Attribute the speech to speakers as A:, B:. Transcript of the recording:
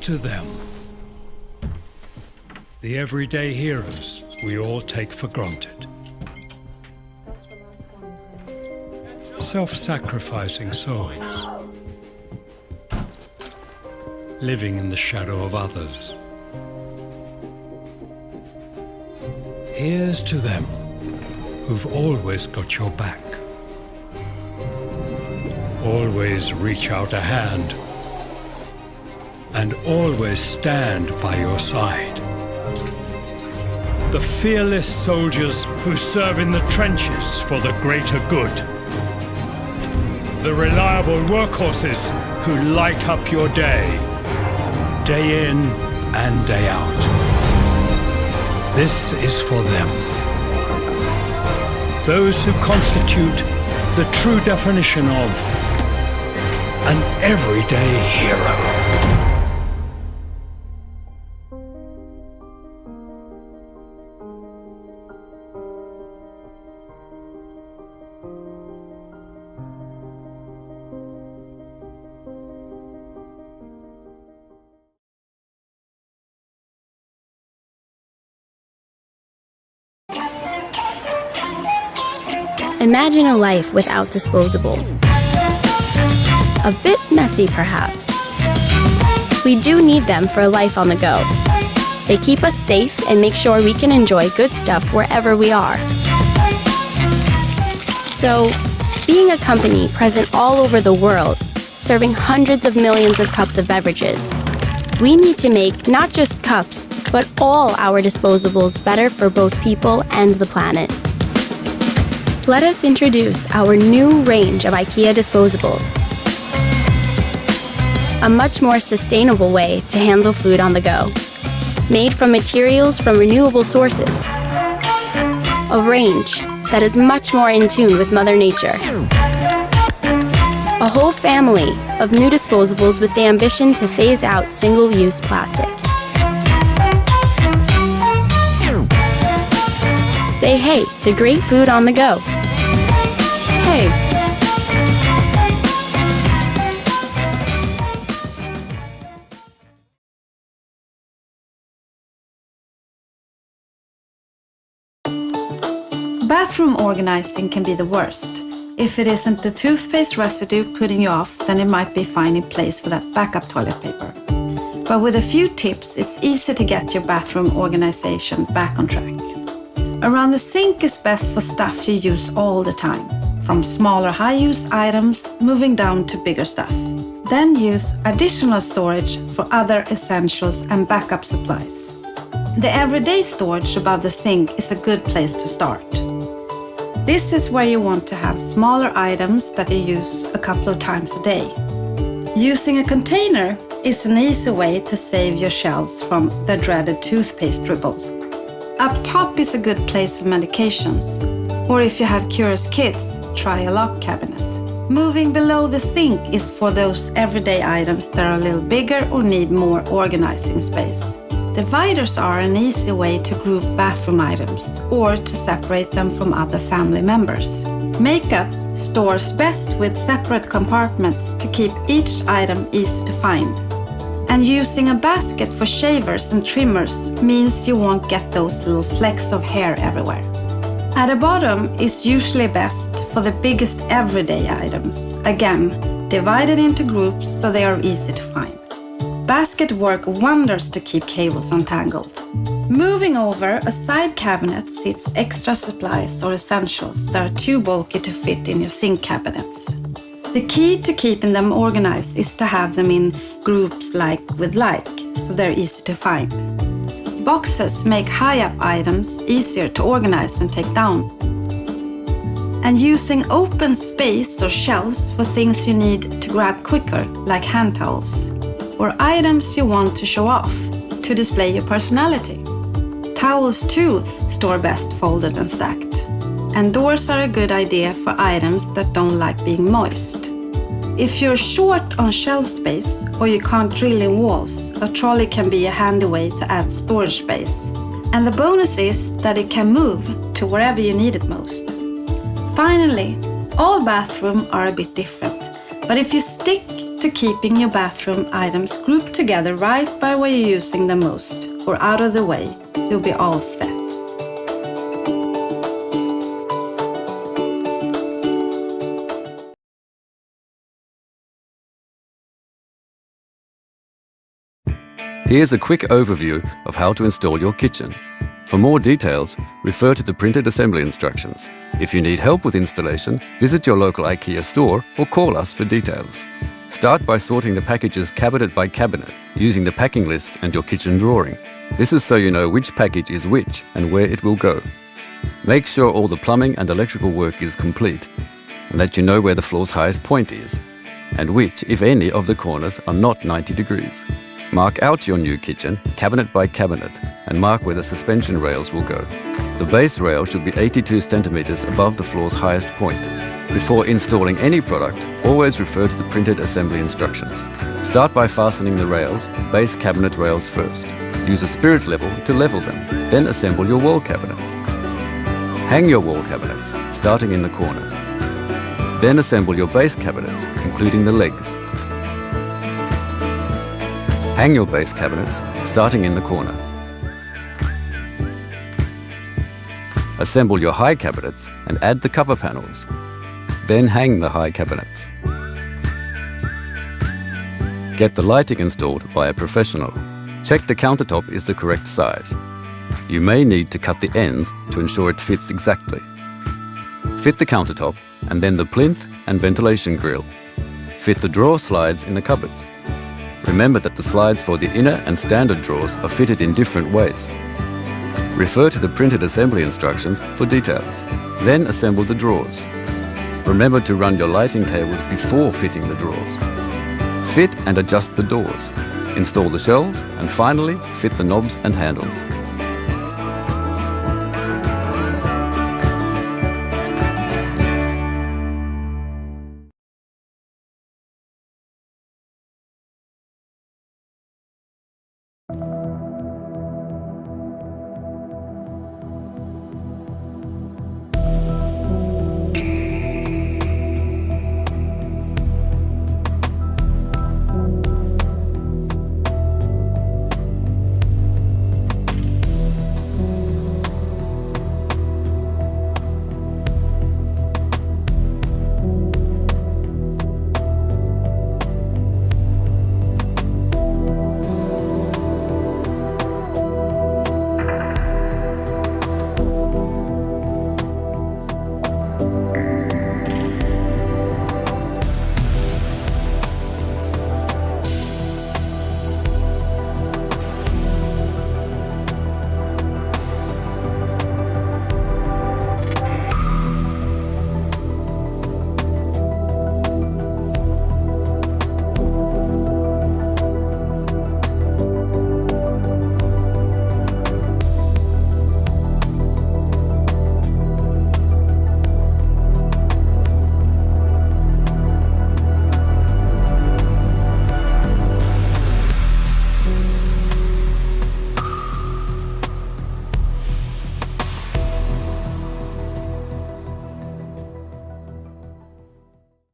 A: to them. The everyday heroes we all take for granted. Self-sacrificing souls. Living in the shadow of others. Here's to them who've always got your back. Always reach out a hand. And always stand by your side. The fearless soldiers who serve in the trenches for the greater good. The reliable workhorses who light up your day in and day out. This is for them. Those who constitute the true definition of an everyday hero.
B: Imagine a life without disposables. A bit messy, perhaps. We do need them for a life on the go. They keep us safe and make sure we can enjoy good stuff wherever we are. So, being a company present all over the world, serving hundreds of millions of cups of beverages, we need to make not just cups, but all our disposables better for both people and the planet. Let us introduce our new range of Ikea disposables. A much more sustainable way to handle food on the go. Made from materials from renewable sources. A range that is much more in tune with Mother Nature. A whole family of new disposables with the ambition to phase out single-use plastic. Say hey to great food on the go. Hey.
C: Bathroom organizing can be the worst. If it isn't the toothpaste residue putting you off, then it might be finding place for that backup toilet paper. But with a few tips, it's easy to get your bathroom organization back on track. Around the sink is best for stuff you use all the time, from smaller high-use items moving down to bigger stuff. Then use additional storage for other essentials and backup supplies. The everyday storage above the sink is a good place to start. This is where you want to have smaller items that you use a couple of times a day. Using a container is an easy way to save your shelves from the dreaded toothpaste dribble. Up top is a good place for medications, or if you have curious kids, try a lock cabinet. Moving below the sink is for those everyday items that are a little bigger or need more organizing space. Dividers are an easy way to group bathroom items or to separate them from other family members. Makeup stores best with separate compartments to keep each item easy to find. And using a basket for shavers and trimmers means you won't get those little flecks of hair everywhere. At the bottom is usually best for the biggest everyday items. Again, divided into groups so they are easy to find. Basket work wonders to keep cables untangled. Moving over, a side cabinet sits extra supplies or essentials that are too bulky to fit in your sink cabinets. The key to keeping them organized is to have them in groups like with like, so they're easy to find. Boxes make high-up items easier to organize and take down. And using open space or shelves for things you need to grab quicker, like hand towels, or items you want to show off, to display your personality. Towels too store best folded and stacked. And doors are a good idea for items that don't like being moist. If you're short on shelf space or you can't drill in walls, a trolley can be a handy way to add storage space. And the bonus is that it can move to wherever you need it most. Finally, all bathrooms are a bit different, but if you stick to keeping your bathroom items grouped together right by where you're using them most, or out of the way, you'll be all set.
D: Here's a quick overview of how to install your kitchen. For more details, refer to the printed assembly instructions. If you need help with installation, visit your local Ikea store or call us for details. Start by sorting the packages cabinet by cabinet using the packing list and your kitchen drawing. This is so you know which package is which and where it will go. Make sure all the plumbing and electrical work is complete and that you know where the floor's highest point is and which, if any, of the corners are not 90 degrees. Mark out your new kitchen, cabinet by cabinet, and mark where the suspension rails will go. The base rail should be 82 centimeters above the floor's highest point. Before installing any product, always refer to the printed assembly instructions. Start by fastening the rails, base cabinet rails first. Use a spirit level to level them, then assemble your wall cabinets. Hang your wall cabinets, starting in the corner. Then assemble your base cabinets, including the legs. Hang your base cabinets, starting in the corner. Assemble your high cabinets and add the cover panels. Then hang the high cabinets. Get the lighting installed by a professional. Check the countertop is the correct size. You may need to cut the ends to ensure it fits exactly. Fit the countertop and then the plinth and ventilation grill. Fit the drawer slides in the cupboards. Remember that the slides for the inner and standard drawers are fitted in different ways. Refer to the printed assembly instructions for details. Then assemble the drawers. Remember to run your lighting cables before fitting the drawers. Fit and adjust the doors. Install the shelves and finally fit the knobs and handles.